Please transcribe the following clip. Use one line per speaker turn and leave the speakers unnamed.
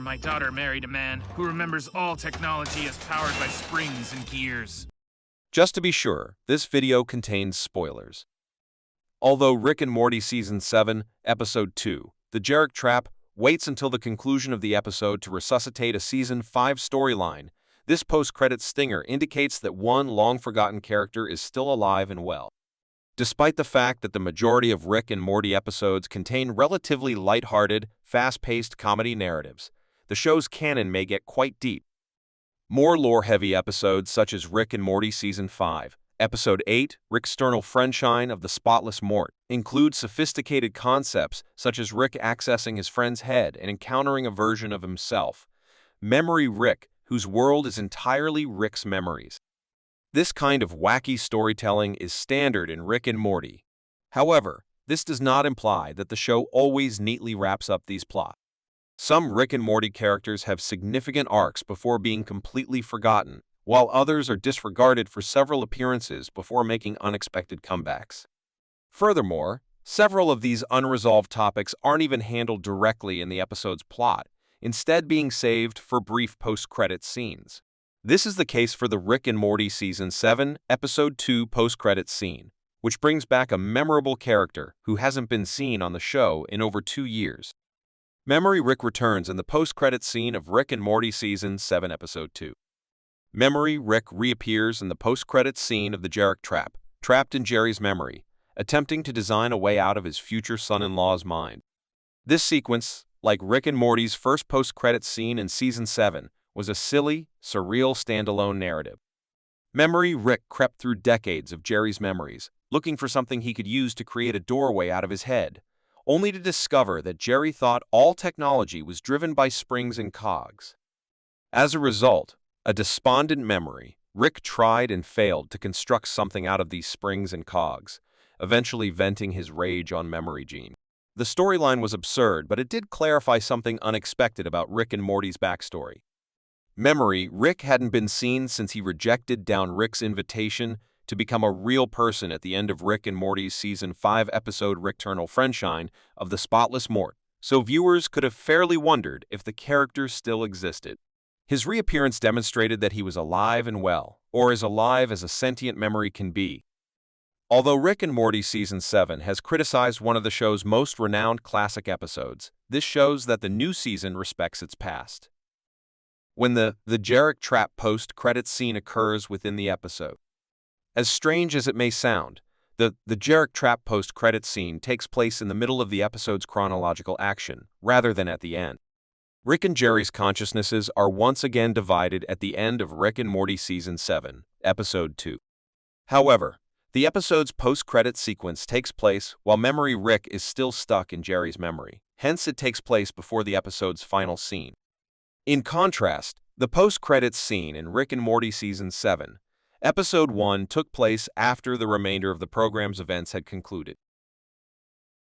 my daughter married a man who remembers all technology as powered by springs and gears.
Just to be sure, this video contains spoilers. Although Rick and Morty Season 7, Episode 2, The Jarek Trap, waits until the conclusion of the episode to resuscitate a Season 5 storyline, this post-credits stinger indicates that one long-forgotten character is still alive and well. Despite the fact that the majority of Rick and Morty episodes contain relatively lighthearted, fast-paced comedy narratives, the show's canon may get quite deep. More lore-heavy episodes such as Rick and Morty Season 5, Episode 8, Rick's External Friendshine of the Spotless Mort, include sophisticated concepts such as Rick accessing his friend's head and encountering a version of himself, Memory Rick, whose world is entirely Rick's memories. This kind of wacky storytelling is standard in Rick and Morty. However, this does not imply that the show always neatly wraps up these plots. Some Rick and Morty characters have significant arcs before being completely forgotten, while others are disregarded for several appearances before making unexpected comebacks. Furthermore, several of these unresolved topics aren't even handled directly in the episode's plot, instead being saved for brief post-credits scenes. This is the case for the Rick and Morty Season 7, Episode 2 post-credits scene, which brings back a memorable character who hasn't been seen on the show in over 2 years. Memory Rick returns in the post-credits scene of Rick and Morty Season 7, Episode 2. Memory Rick reappears in the post-credits scene of The Jarek Trap, trapped in Jerry's memory, attempting to design a way out of his future son-in-law's mind. This sequence, like Rick and Morty's first post-credits scene in Season 7, was a silly, surreal standalone narrative. Memory Rick crept through decades of Jerry's memories, looking for something he could use to create a doorway out of his head, only to discover that Jerry thought all technology was driven by springs and cogs. As a result, a despondent Memory Rick tried and failed to construct something out of these springs and cogs, eventually venting his rage on Memory Gene. The storyline was absurd, but it did clarify something unexpected about Rick and Morty's backstory. Memory Rick hadn't been seen since he rejected down Rick's invitation to become a real person at the end of Rick and Morty's Season 5 episode Rick's External Friendshine of the Spotless Mort, so viewers could have fairly wondered if the character still existed. His reappearance demonstrated that he was alive and well, or as alive as a sentient memory can be. Although Rick and Morty Season 7 has criticized one of the show's most renowned classic episodes, this shows that the new season respects its past. When the Jarek Trap post-credits scene occurs within the episode. As strange as it may sound, the Jarek Trap post-credits scene takes place in the middle of the episode's chronological action, rather than at the end. Rick and Jerry's consciousnesses are once again divided at the end of Rick and Morty Season 7, Episode 2. However, the episode's post-credits sequence takes place while Memory Rick is still stuck in Jerry's memory, hence it takes place before the episode's final scene. In contrast, the post-credits scene in Rick and Morty Season 7, Episode 1 took place after the remainder of the program's events had concluded.